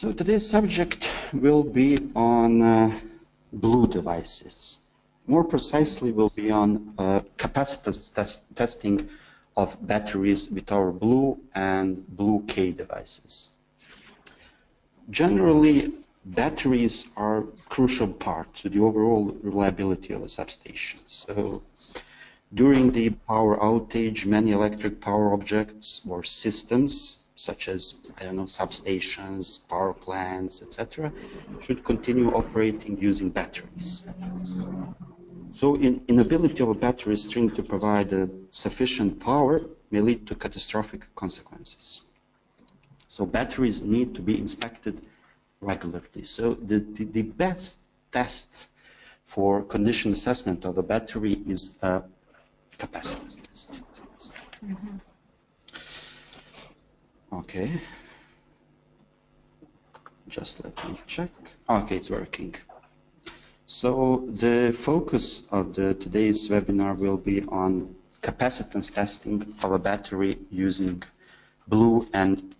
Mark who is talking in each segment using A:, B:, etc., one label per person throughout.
A: So today's subject will be on BLU devices. More precisely, will be on capacitance testing of batteries with our BLU and BLU-K devices. Generally, batteries are a crucial part to the overall reliability of a substation. So during the power outage, many electric power objects or systems, such as, I don't know, substations, power plants, etc., should continue operating using batteries. So inability of a battery string to provide sufficient power may lead to catastrophic consequences. So batteries need to be inspected regularly. So the best test for condition assessment of a battery is a capacitance test. Okay, just let me check. Okay, it's working. So the focus of today's webinar will be on capacitance testing of a battery using BLU and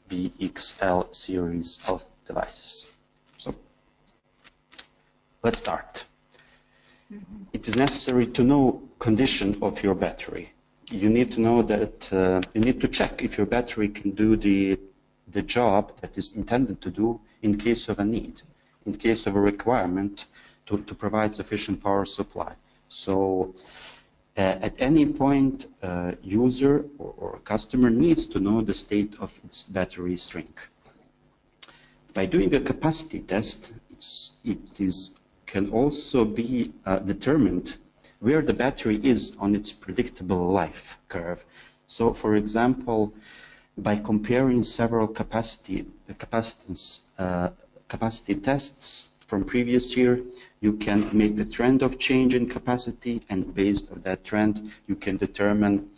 A: BXL series of devices. So let's start. It is necessary to know condition of your battery. You need to know that you need to check if your battery can do the job that is intended to do in case of a need, in case of a requirement to provide sufficient power supply. So at any point, user or customer needs to know the state of its battery string. By doing a capacity test, can also be determined where the battery is on its predictable life curve. So, for example, by comparing several capacity tests from previous year, you can make a trend of change in capacity, and based on that trend, you can determine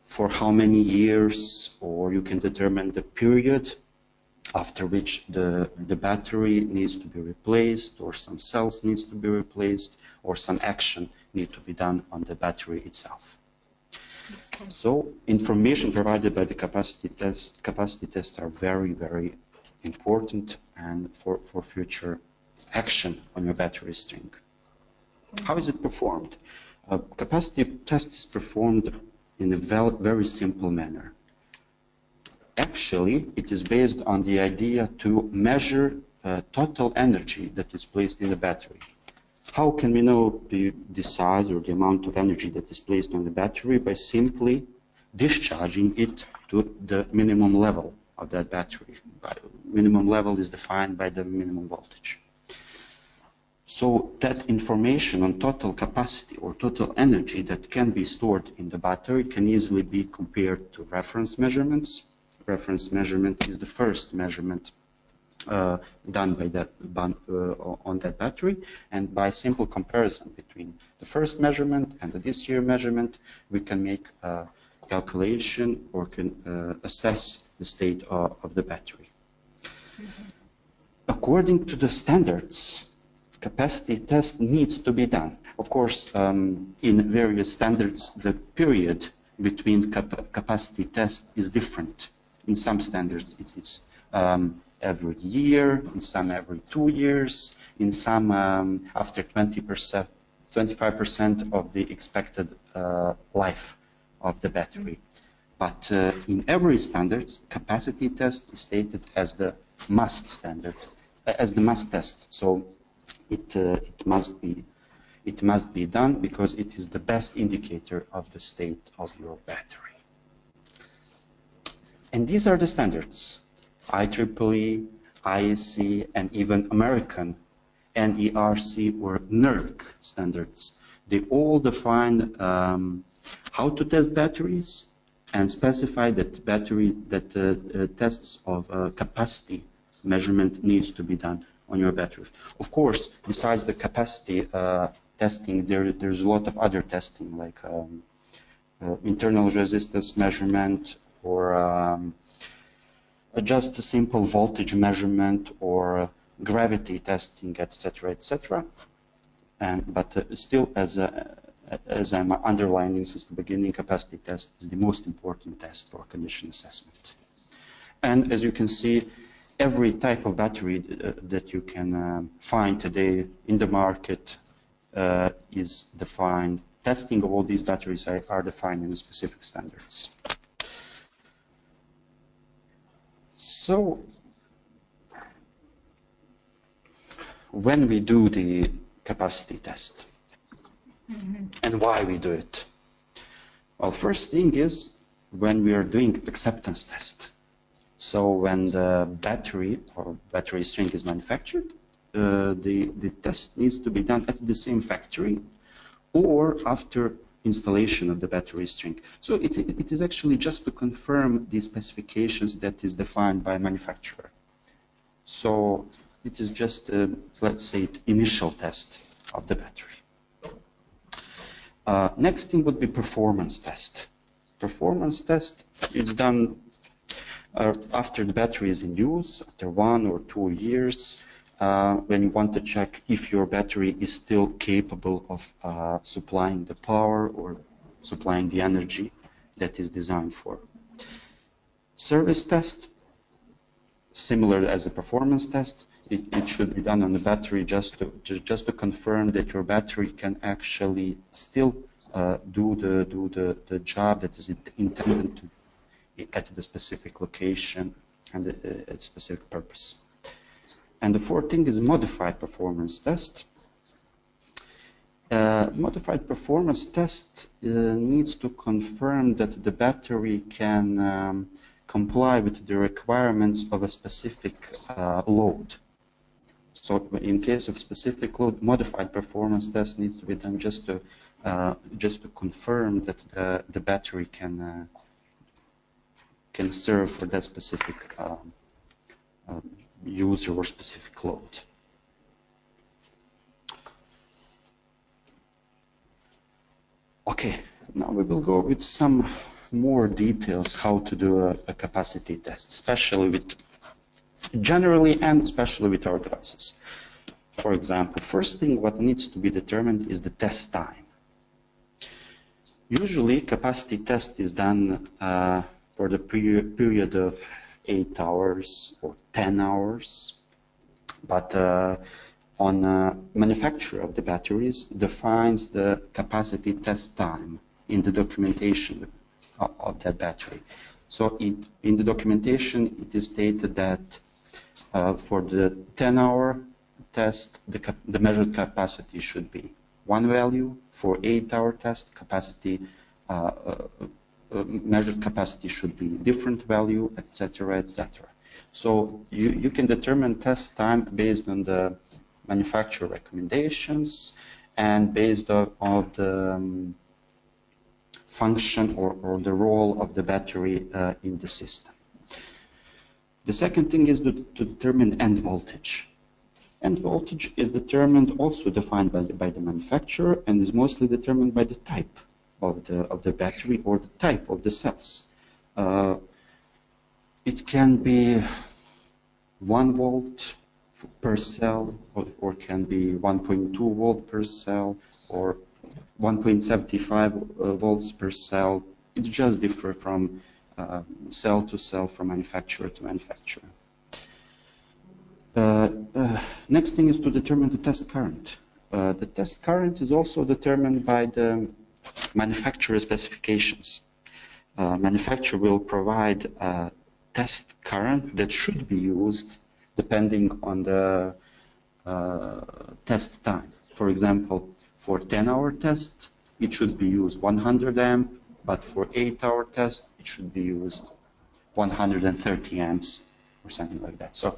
A: for how many years, or you can determine the period after which the battery needs to be replaced, or some cells needs to be replaced, or some action need to be done on the battery itself. Okay. So information provided by the capacity tests are very, very important and for future action on your battery string. How is it performed? A capacity test is performed in a very simple manner. Actually, it is based on the idea to measure total energy that is placed in the battery. How can we know the size or the amount of energy that is placed on the battery? By simply discharging it to the minimum level of that battery. Minimum level is defined by the minimum voltage. So that information on total capacity or total energy that can be stored in the battery can easily be compared to reference measurements. Reference measurement is the first measurement done by on that battery, and by simple comparison between the first measurement and this year measurement, we can make a calculation or can assess the state of the battery. According to the standards, capacity test needs to be done. Of course, in various standards, the period between capacity tests is different. In some standards, it is every year, in some every 2 years, in some after 25% of the expected life of the battery. But in every standards, capacity test is stated as the must standard, as the must test. So it must be done because it is the best indicator of the state of your battery. And these are the standards: IEEE, IEC, and even American NERC or NERC standards. They all define how to test batteries and specify that tests of capacity measurement needs to be done on your batteries. Of course, besides the capacity testing, there's a lot of other testing, like internal resistance measurement, or just a simple voltage measurement, or gravity testing, etc., etc. But still, as I'm underlining since the beginning, capacity test is the most important test for condition assessment. And as you can see, every type of battery that you can find today in the market is defined. Testing of all these batteries are defined in specific standards. So, when we do the capacity test, and why we do it? Well, first thing is when we are doing acceptance test. So when the battery or battery string is manufactured, the test needs to be done at the same factory or after installation of the battery string. So it is actually just to confirm the specifications that is defined by manufacturer. So it is just, let's say, initial test of the battery. Next thing would be performance test. Performance test is done after the battery is in use, after 1 or 2 years, when you want to check if your battery is still capable of supplying the power or supplying the energy that is designed for. Service test, similar as a performance test, it should be done on the battery just to confirm that your battery can actually still do the job that is intended to at the specific location and a specific purpose. And the fourth thing is modified performance test. Modified performance test needs to confirm that the battery can comply with the requirements of a specific load. So in case of specific load, modified performance test needs to be done just to confirm that the battery can serve for that specific user or specific load. Okay, now we will go with some more details how to do a capacity test, especially with generally and especially with our devices. For example, first thing what needs to be determined is the test time. Usually capacity test is done for the period of 8 hours or 10 hours, but manufacturer of the batteries defines the capacity test time in the documentation of that battery. So in the documentation it is stated that for the 10-hour test the measured capacity should be one value, for 8-hour test capacity measured capacity should be different value, etc., etc. So you can determine test time based on the manufacturer recommendations and based on the function or the role of the battery in the system. The second thing is to determine end voltage. End voltage is also defined by the manufacturer and is mostly determined by the type of the battery or the type of the cells. It can be 1 volt per cell or can be 1.2 volt per cell or 1.75 volts per cell. It just differs from cell to cell, from manufacturer to manufacturer. Next thing is to determine the test current. The test current is also determined by the manufacturer specifications. Manufacturer will provide a test current that should be used depending on the test time. For example, for 10-hour test, it should be used 100 amp, but for 8-hour test, it should be used 130 amps or something like that. So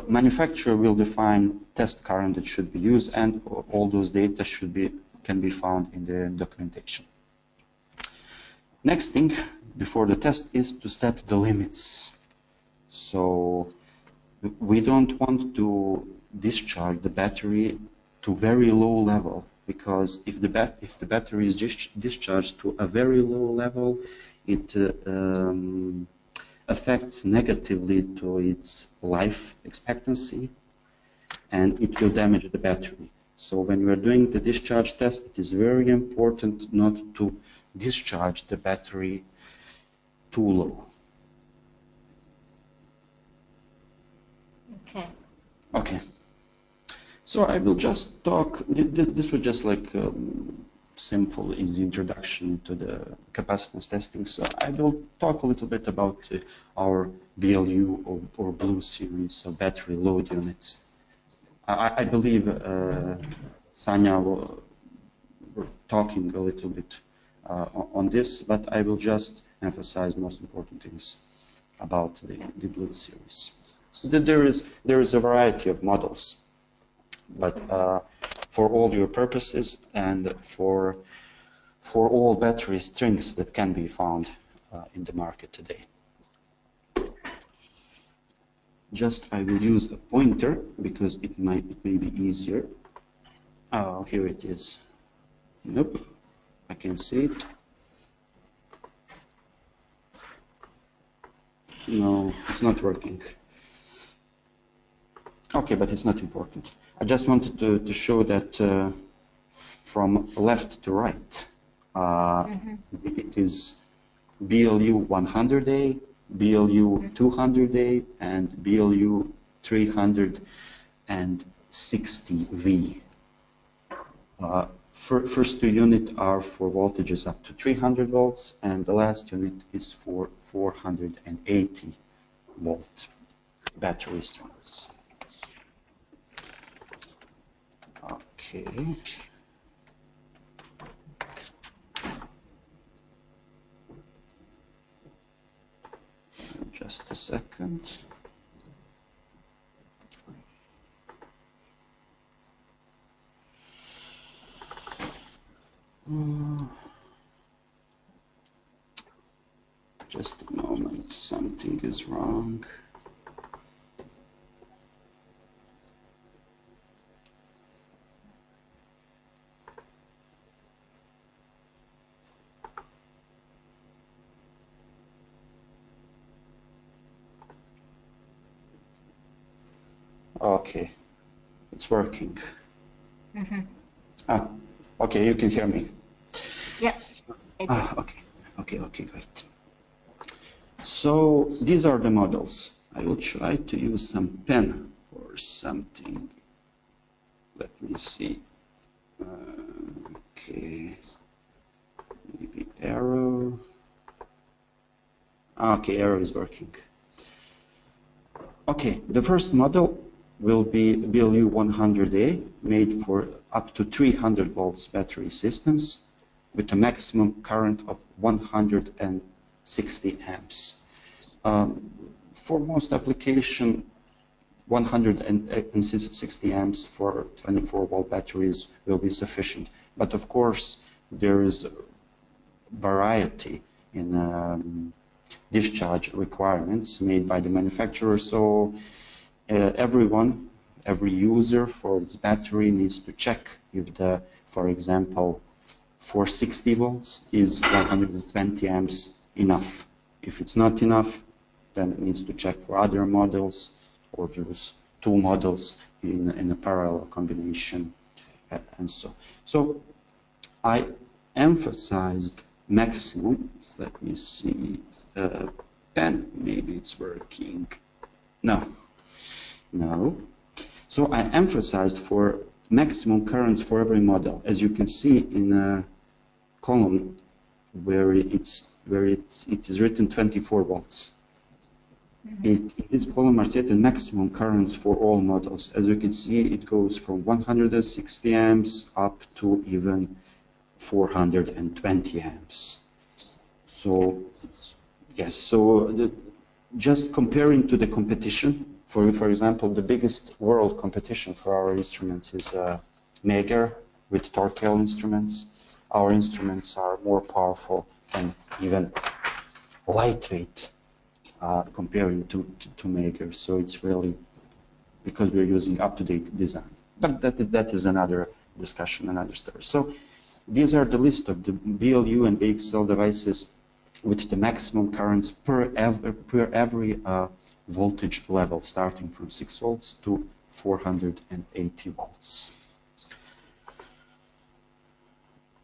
A: manufacturer will define test current that should be used, and all those data can be found in the documentation. Next thing before the test is to set the limits. So we don't want to discharge the battery to very low level, because if the battery is discharged to a very low level, it affects negatively to its life expectancy and it will damage the battery. So when we are doing the discharge test, it is very important not to discharge the battery too low.
B: Okay.
A: Okay. So I will just talk, this was just like simple, easy introduction to the capacitance testing. So I will talk a little bit about our BLU or BLU series of battery load units. I believe Sanya were talking a little bit on this, but I will just emphasize most important things about the BLU series. So there is a variety of models, but for all your purposes and for all battery strings that can be found in the market today. Just I will use a pointer because it may be easier. Oh, here it is. Nope, I can see it. No, it's not working. Okay, but it's not important. I just wanted to show that from left to right, it is BLU 100A, BLU 200A, and BLU 360V. First two units are for voltages up to 300 volts, and the last unit is for 480 volt battery strings. Okay. Just a second. Just a moment, something is wrong. Okay, it's working. Ah, okay, you can hear me.
B: Yep.
A: Okay, great. So these are the models. I will try to use some pen or something. Let me see. Okay, maybe arrow. Okay, arrow is working. Okay, the first model will be BLU 100A, made for up to 300 volts battery systems with a maximum current of 160 amps. For most application, 160 amps for 24 volt batteries will be sufficient. But of course, there is variety in discharge requirements made by the manufacturer. So every user for its battery needs to check if for example, for 60 volts is 120 amps enough. If it's not enough, then it needs to check for other models or use two models in a parallel combination and so. So I emphasized maximum. Let me see. Pen, maybe it's working. No. So I emphasized for maximum currents for every model, as you can see in a column where it is written 24 volts. In this column are set maximum currents for all models. As you can see, it goes from 160 amps up to even 420 amps. So yes, so just comparing to the competition, for example, the biggest world competition for our instruments is Mager with Torkel instruments. Our instruments are more powerful and even lightweight comparing to Mager. So it's really because we're using up-to-date design. But that is another discussion, another story. So these are the list of the BLU and BXL devices with the maximum currents per every voltage level, starting from 6 volts to 480 volts.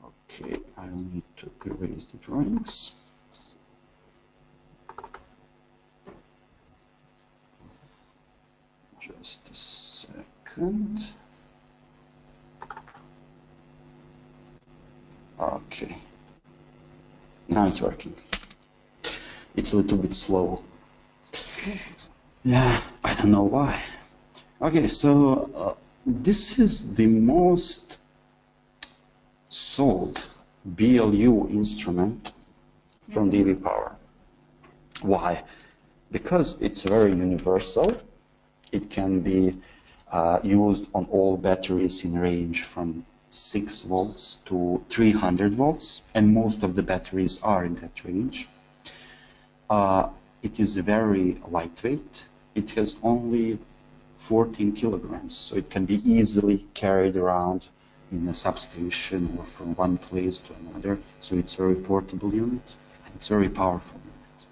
A: Okay, I'll need to erase the drawings. Just second. Okay. Now it's working. It's a little bit slow. Yeah, I don't know why. Okay, so this is the most sold BLU instrument from DV Power. Why? Because it's very universal. It can be used on all batteries in range from 6 volts to 300 volts, and most of the batteries are in that range. It is very lightweight. It has only 14 kilograms, so it can be easily carried around in a substation or from one place to another. So it's a very portable unit, and it's a very powerful unit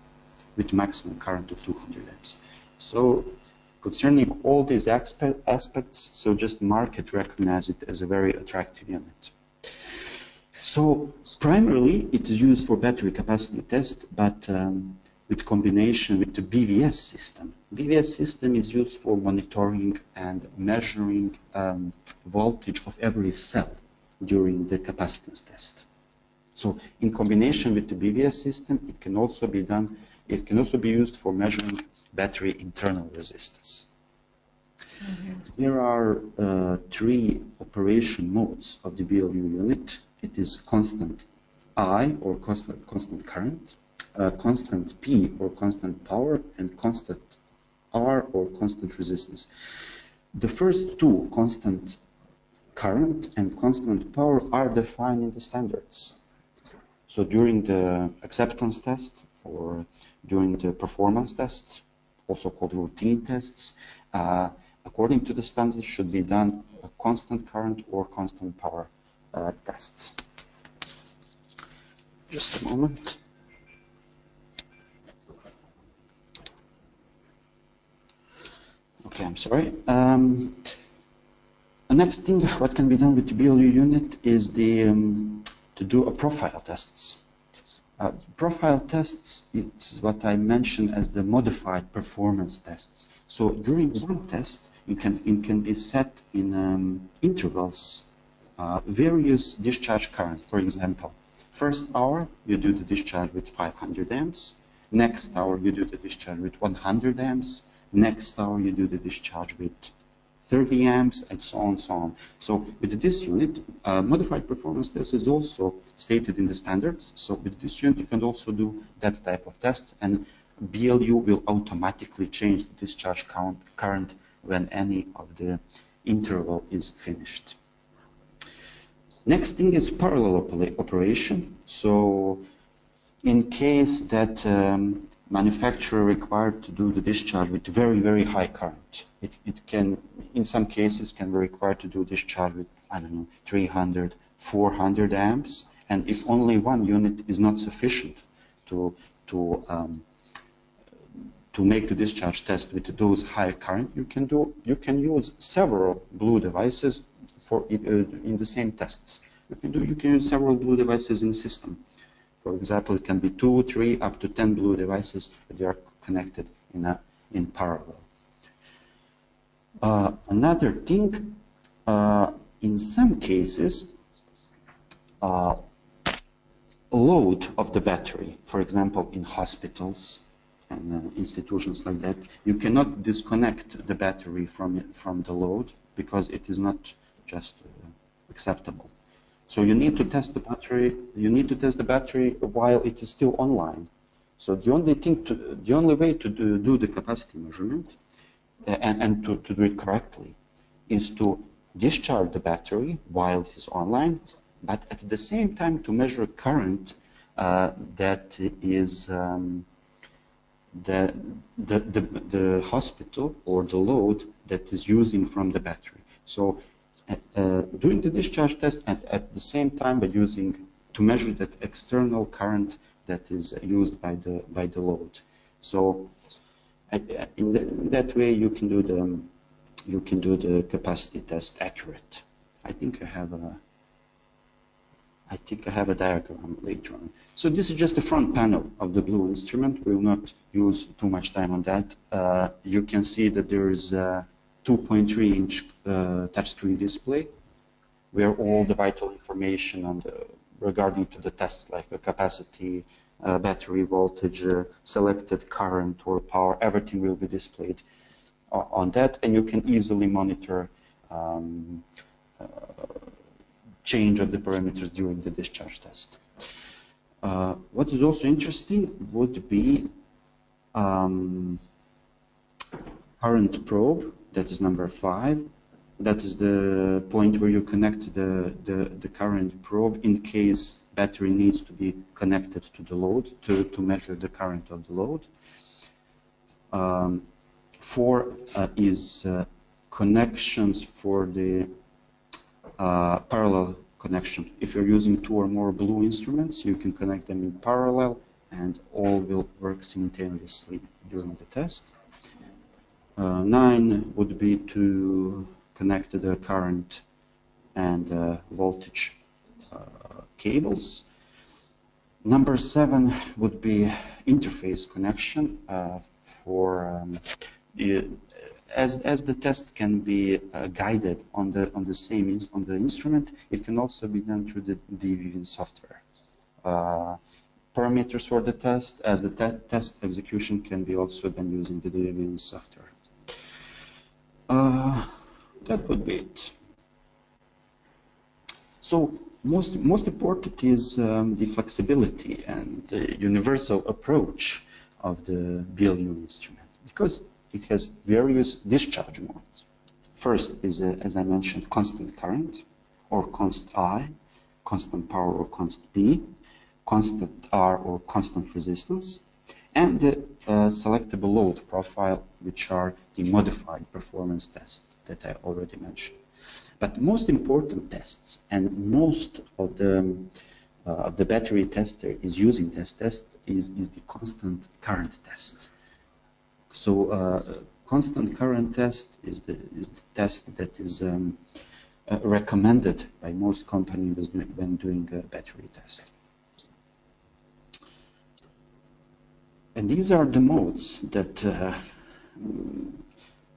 A: with maximum current of 200 amps. So concerning all these aspects, so just market recognize it as a very attractive unit. So primarily it is used for battery capacity test, but with combination with the BVS system. BVS system is used for monitoring and measuring voltage of every cell during the capacitance test. So in combination with the BVS system, it can also be done. It can also be used for measuring battery internal resistance. There are 3 operation modes of the BLU unit. It is constant I, or constant current, constant P, or constant power, and constant R, or constant resistance. The first 2, constant current and constant power, are defined in the standards. So during the acceptance test or during the performance test, also called routine tests, according to the standards, should be done a constant current or constant power tests. Just a moment. Okay, I'm sorry. The next thing, what can be done with the BLU unit is to do a profile tests. Profile tests, it's what I mentioned as the modified performance tests. So during one test, it can be set in intervals, various discharge current. For example, first hour, you do the discharge with 500 amps. Next hour, you do the discharge with 100 amps. Next hour, you do the discharge with 30 amps, and so on, so on. So with this unit, modified performance test is also stated in the standards. So with this unit, you can also do that type of test, and BLU will automatically change the discharge current when any of the interval is finished. Next thing is parallel operation. So in case that manufacturer required to do the discharge with very, very high current, it can, in some cases, can be required to do discharge with, I don't know, 300, 400 amps, and if only one unit is not sufficient to make the discharge test with those high current, you can use several BLU devices for in the same tests. You can use several BLU devices in the system. For example, it can be 2, 3, up to 10 BLU devices that are connected in parallel. Another thing, in some cases, load of the battery, for example, in hospitals and institutions like that, you cannot disconnect the battery from the load because it is not just acceptable. So you need to test the battery. You need to test the battery while it is still online. So the only way to do the capacity measurement and to do it correctly is to discharge the battery while it is online, but at the same time to measure current that is the hospital or the load that is using from the battery. So doing the discharge test and at the same time by to measure that external current that is used by the load. So in that way you can do the capacity test accurate. I think I have a diagram later on. So this is just the front panel of the BLU instrument. We will not use too much time on that. You can see that there is 2.3-inch touchscreen display, where all the vital information on regarding to the test, like a capacity, battery voltage, selected current or power, everything will be displayed on that, and you can easily monitor change of the parameters during the discharge test. What is also interesting would be current probe, that is number 5. That is the point where you connect the current probe in case battery needs to be connected to the load to measure the current of the load. 4 is connections for the parallel connection. If you're using 2 or more BLU instruments, you can connect them in parallel and all will work simultaneously during the test. 9 would be to connect the current and voltage cables. Number 7 would be interface connection for as the test can be guided on the instrument, it can also be done through the DVN software. Parameters for the test, as the test execution can be also done using the DVN software. That would be it. So most important is the flexibility and the universal approach of the BLU instrument, because it has various discharge modes. First is, as I mentioned, constant current or const I, constant power or const P, constant R or constant resistance, and the selectable load profile, which are the modified performance tests that I already mentioned. But most important tests, and most of the battery tester is using this test, is the constant current test. So constant current test is the test that is recommended by most companies when doing a battery test. And these are the modes that,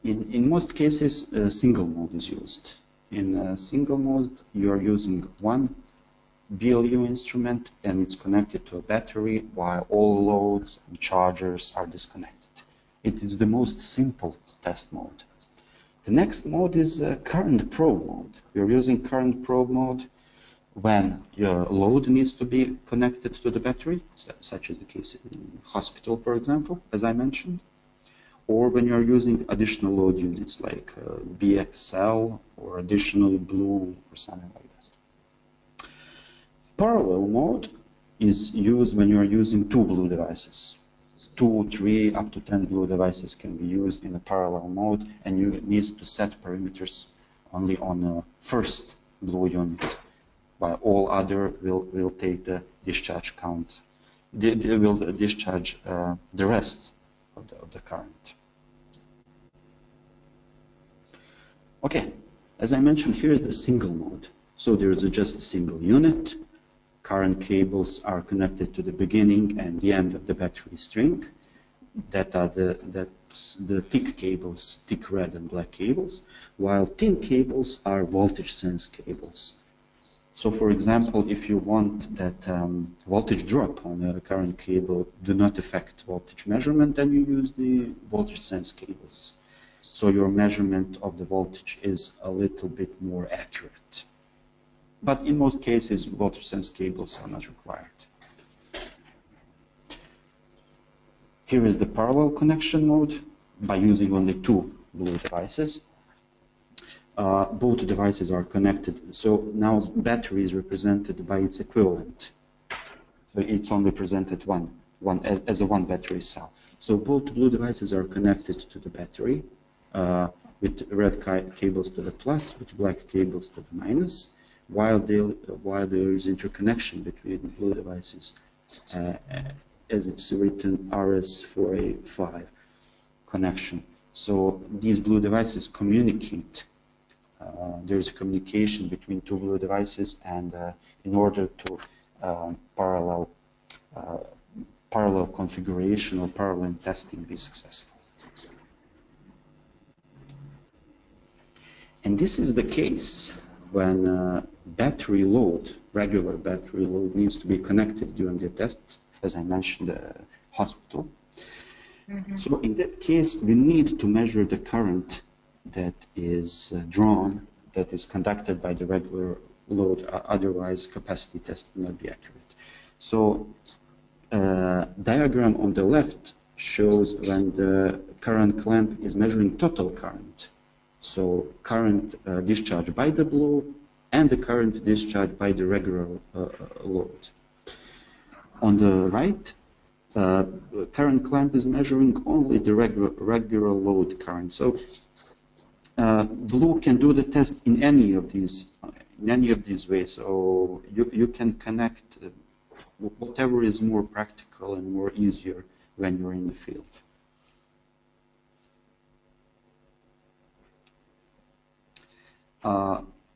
A: in most cases, a single mode is used. In a single mode, you are using one BLU instrument and it's connected to a battery while all loads and chargers are disconnected. It is the most simple test mode. The next mode is current probe mode. We are using current probe mode when your load needs to be connected to the battery, such as the case in hospital, for example, as I mentioned, or when you are using additional load units like BXL or additional BLU or something like that. Parallel mode is used when you are using 2 BLU devices. 2, 3, up to 10 BLU devices can be used in a parallel mode, and you need to set parameters only on the first BLU unit, while all other will take the discharge count. They will discharge the rest of the current. Okay, as I mentioned, here is the single mode. So there is just a single unit. Current cables are connected to the beginning and the end of the battery string. That's the thick cables, thick red and black cables, while thin cables are voltage sense cables. So for example, if you want that voltage drop on a current cable do not affect voltage measurement, then you use the voltage sense cables. So your measurement of the voltage is a little bit more accurate. But in most cases, voltage sense cables are not required. Here is the parallel connection mode by using only 2 BLU devices. Both devices are connected. So now battery is represented by its equivalent. So it's only presented as a one battery cell. So both BLU devices are connected to the battery with red cables to the plus, with black cables to the minus, while there is interconnection between BLU devices, as it's written RS485 connection. So these BLU devices communicate. There is a communication between 2 BLU devices, and in order to parallel configuration or parallel testing be successful. And this is the case when battery load, regular battery load, needs to be connected during the test, as I mentioned, the hospital. So in that case, we need to measure the current that is drawn, that is conducted by the regular load, otherwise capacity test will not be accurate. So diagram on the left shows when the current clamp is measuring total current. So current discharged by the BLU and the current discharged by the regular load. On the right, current clamp is measuring only the regular load current. So BLU can do the test in any of these ways. So you can connect whatever is more practical and more easier when you're in the field.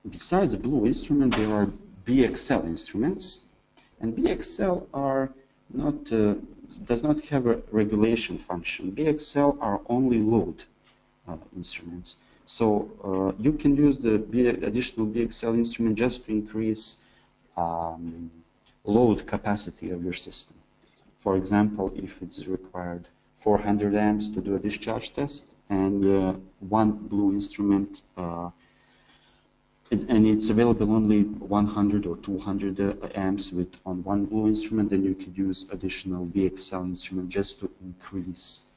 A: Besides the BLU instrument, there are BXL instruments, and BXL are not does not have a regulation function. BXL are only load instruments. So you can use the additional BXL instrument just to increase load capacity of your system. For example, if it's required 400 amps to do a discharge test and one BLU instrument, and it's available only 100 or 200 amps on one BLU instrument, then you could use additional BXL instrument just to increase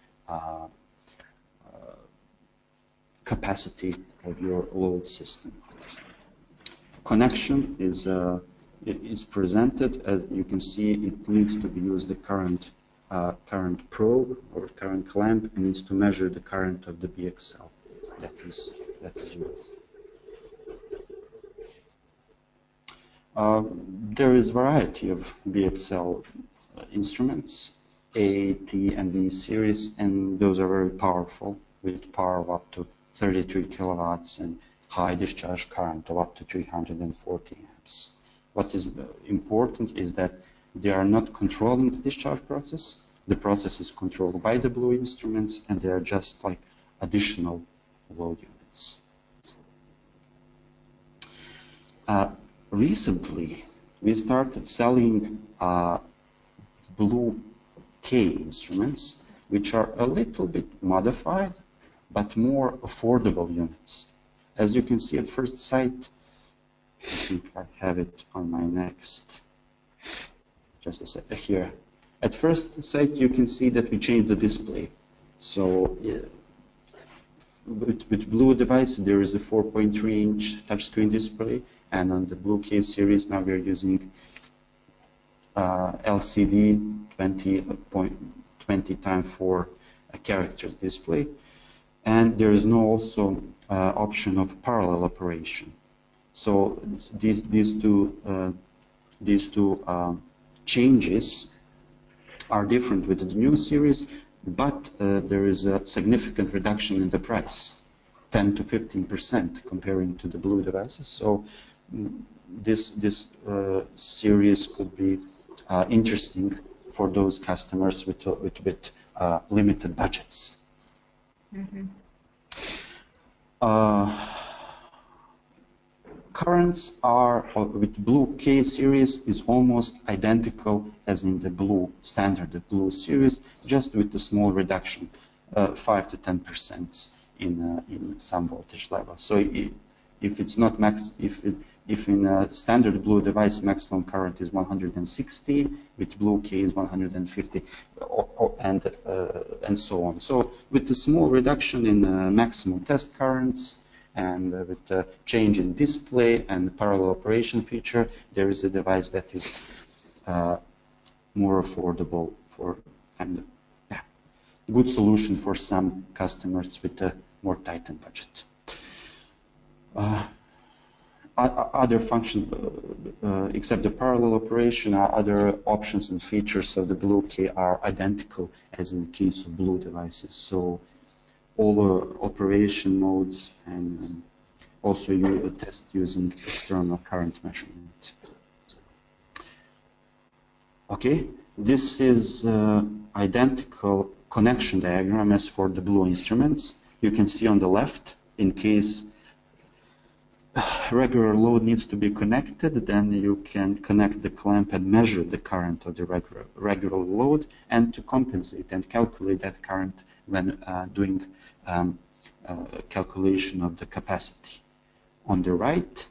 A: capacity of your load system. Connection is presented. As you can see, it needs to be used the current probe or current clamp, and needs to measure the current of the BXL that is used. There is variety of BXL instruments, A, T, and V series, and those are very powerful with power of up to 33 kilowatts and high discharge current of up to 340 amps. What is important is that they are not controlling the discharge process. The process is controlled by the BLU instruments, and they are just like additional load units. Recently, we started selling BLU-K instruments, which are a little bit modified, but more affordable units. As you can see at first sight, I think I have it on my next, just a second here. At first sight, you can see that we changed the display. So with BLU device, there is a 4.3-inch touchscreen display, and on the BLU-K series, now we're using LCD 20x4 characters display. And there is no also option of parallel operation. So these two changes are different with the new series, but there is a significant reduction in the price, 10 to 15% comparing to the BLU devices. So this series could be interesting for those customers with limited budgets. Currents are with BLU-K series is almost identical as in the BLU standard, the BLU series, just with a small reduction, 5 to 10% in some voltage level. So if it's not if in a standard BLU device maximum current is 160, with BLU-K is 150, and so on. So with the small reduction in maximum test currents, and with the change in display and parallel operation feature, there is a device that is more affordable and good solution for some customers with a more tightened budget. Other functions, except the parallel operation, other options and features of the BLU-K are identical as in the case of BLU devices. So all operation modes, and also you test using external current measurement. Okay, this is identical connection diagram as for the BLU instruments. You can see on the left, in case regular load needs to be connected, then you can connect the clamp and measure the current of the regular load, and to compensate and calculate that current when doing calculation of the capacity. On the right,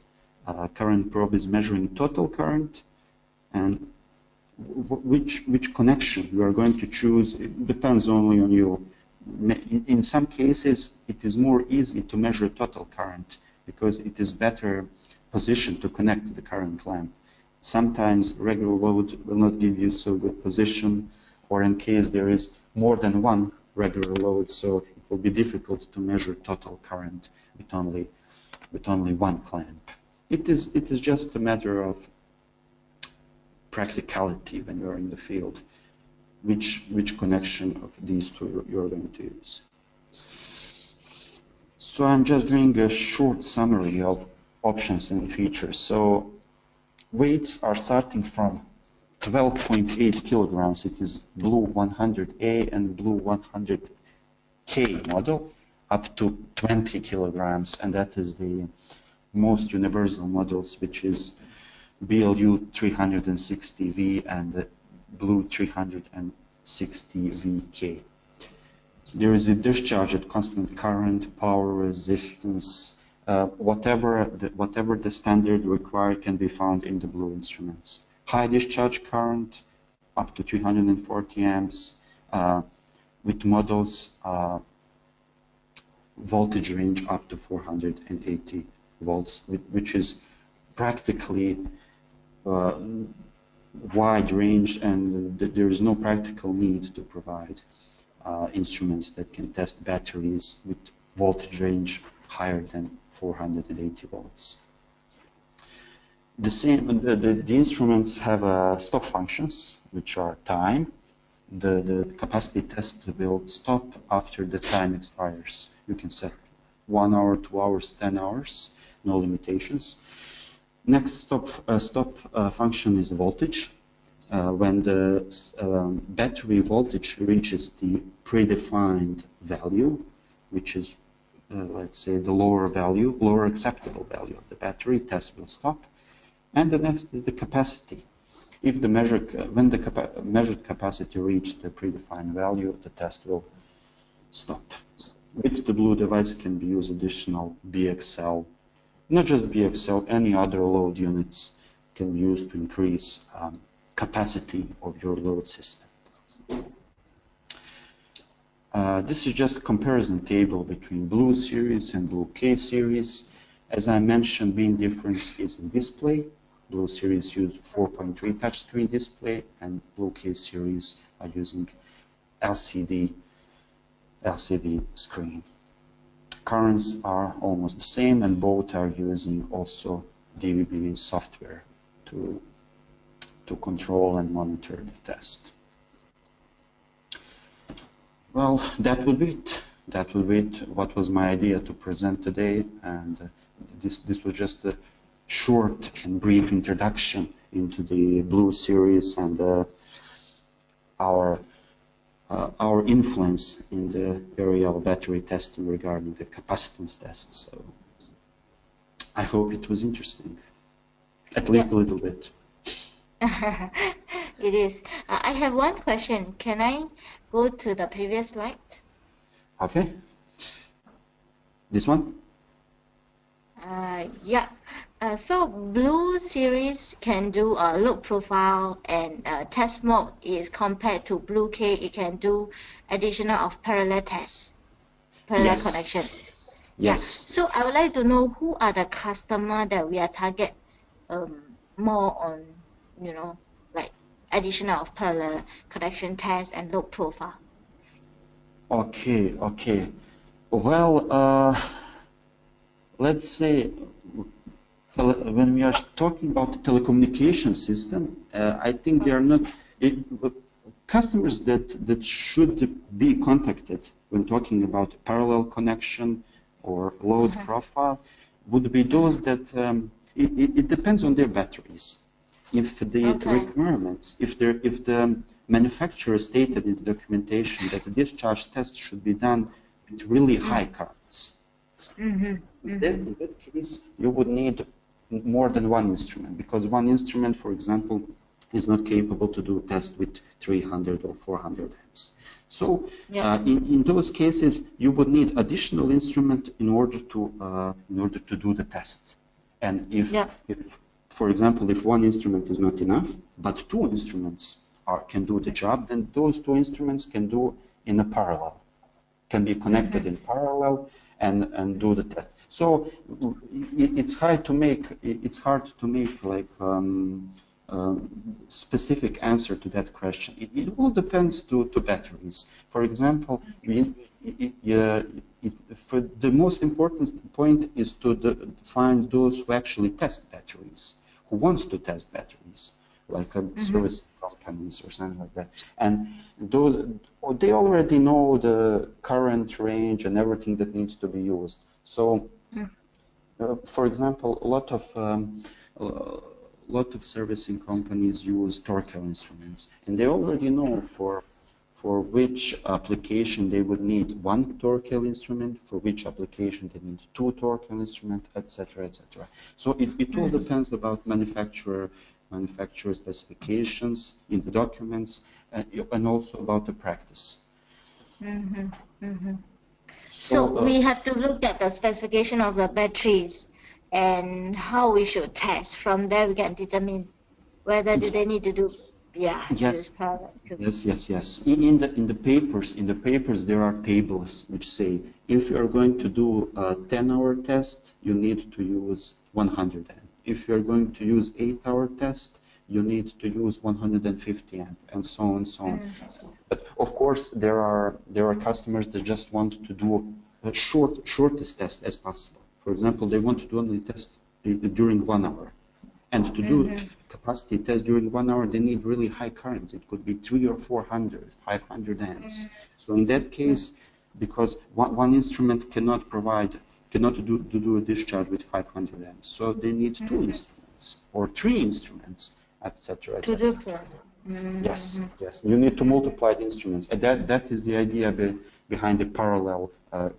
A: current probe is measuring total current, and which connection you are going to choose, it depends only on you. In some cases, it is more easy to measure total current because it is better positioned to connect to the current clamp. Sometimes regular load will not give you so good position, or in case there is more than one regular load, so it will be difficult to measure total current with only one clamp. It is just a matter of practicality when you're in the field, which connection of these two you're going to use. So I'm just doing a short summary of options and features. So weights are starting from 12.8 kilograms, it is BLU 100A and BLU 100K model, up to 20 kilograms, and that is the most universal models, which is BLU 360V and BLU 360VK. There is a discharge at constant current, power, resistance, whatever the standard required can be found in the BLU instruments. High discharge current up to 340 amps, with models voltage range up to 480 volts, which is practically wide range, and there is no practical need to provide instruments that can test batteries with voltage range higher than 480 volts. The instruments have stop functions, which are time. The capacity test will stop after the time expires. You can set 1 hour, 2 hours, 10 hours, no limitations. Next stop function is voltage. When the battery voltage reaches the predefined value, which is, let's say, the lower acceptable value of the battery, test will stop. And the next is the capacity. If when the measured capacity reached the predefined value, the test will stop. With the BLU device can be used additional BXL, not just BXL, any other load units can be used to increase capacity of your load system. This is just a comparison table between BLU Series and BLU-K Series. As I mentioned, main difference is in display. BLU Series used 4.3 touchscreen display, and BLU-K Series are using LCD screen. Currents are almost the same, and both are using also DVB software to control and monitor the test. Well, that would be it. That would be it. What was my idea to present today, and this was just a short and brief introduction into the BLU Series and our influence in the area of battery testing regarding the capacitance tests. So I hope it was interesting, at least a little bit.
B: It is. I have one question. Can I go to the previous slide?
A: Okay. This one?
B: Yeah. So BLU Series can do a load profile and test mode is compared to BLU-K. It can do additional of parallel tests, parallel connection.
A: Yes.
B: Yeah. So I would like to know who are the customer that we are target more on, like additional of parallel connection test and load profile.
A: Okay. Well, let's say when we are talking about the telecommunication system, I think they are not customers that should be contacted when talking about parallel connection or load profile would be those that it depends on their batteries. If the requirements, if the manufacturer stated in the documentation that the discharge test should be done with really high currents, In that case, you would need more than one instrument, because one instrument, for example, is not capable to do tests with 300 or 400 amps. So in those cases, you would need additional instrument in order to do the tests. And if, for example, if one instrument is not enough, but two instruments can do the job, then those two instruments can do in a parallel, can be connected in parallel and do the test. So it's hard to make like specific answer to that question. It all depends to batteries. For example, for the most important point is to find those who actually test batteries, who wants to test batteries, like service companies or something like that. And those, they already know the current range and everything that needs to be used. So, for example, a lot of servicing companies use Torkel instruments, and they already know for which application they would need one Torkel instrument, for which application they need two Torkel instruments, etc., etc. So it all depends about manufacturer specifications in the documents, and also about the practice.
B: So we have to look at the specification of the batteries and how we should test. From there, we can determine whether do they need to do use parallel.
A: Yes. In the papers there are tables which say if you are going to do a 10-hour test, you need to use 100 amp. If you are going to use 8-hour test, you need to use 150 amp, and so on and so on. But of course, there are customers that just want to do a shortest test as possible. For example, they want to do only test during 1 hour, and to do capacity test during 1 hour, they need really high currents. It could be 300 or 400, 500 amps. So in that case, because one instrument cannot do a discharge with 500 amps, so they need two instruments or three instruments, etc., etc. Yes. You need to multiply the instruments, and that is the idea behind the parallel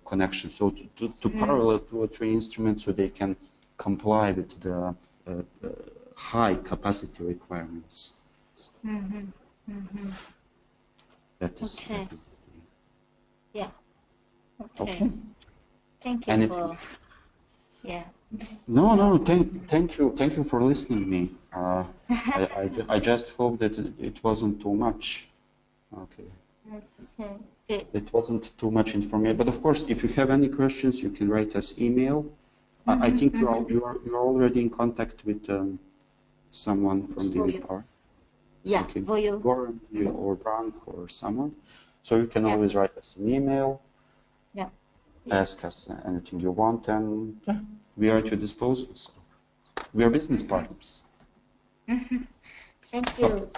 A: connection. So to parallel two or three instruments, so they can comply with the high capacity requirements. That is the idea.
B: Yeah.
A: Okay.
B: Thank you for.
A: No. Thank you for listening to me. I just hope that it wasn't too much. Okay.
B: Good.
A: It wasn't too much information. But of course, if you have any questions, you can write us email. I think you're already in contact with someone from the UPR.
B: Yeah,
A: okay.
B: Voyo.
A: Goran or Brank or someone. So you can always write us an email. Ask us anything you want, and we are at your disposal. So we are business partners.
B: Thank you.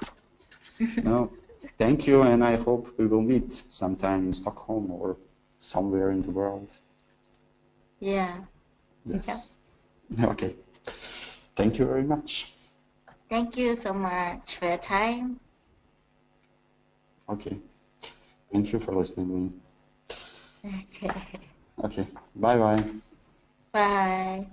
A: No, thank you, and I hope we will meet sometime in Stockholm or somewhere in the world.
B: Yeah.
A: Yes. Okay. Thank you very much.
B: Thank you so much for your time.
A: Okay. Thank you for listening.
B: Okay.
A: Okay. Bye-bye.
B: Bye.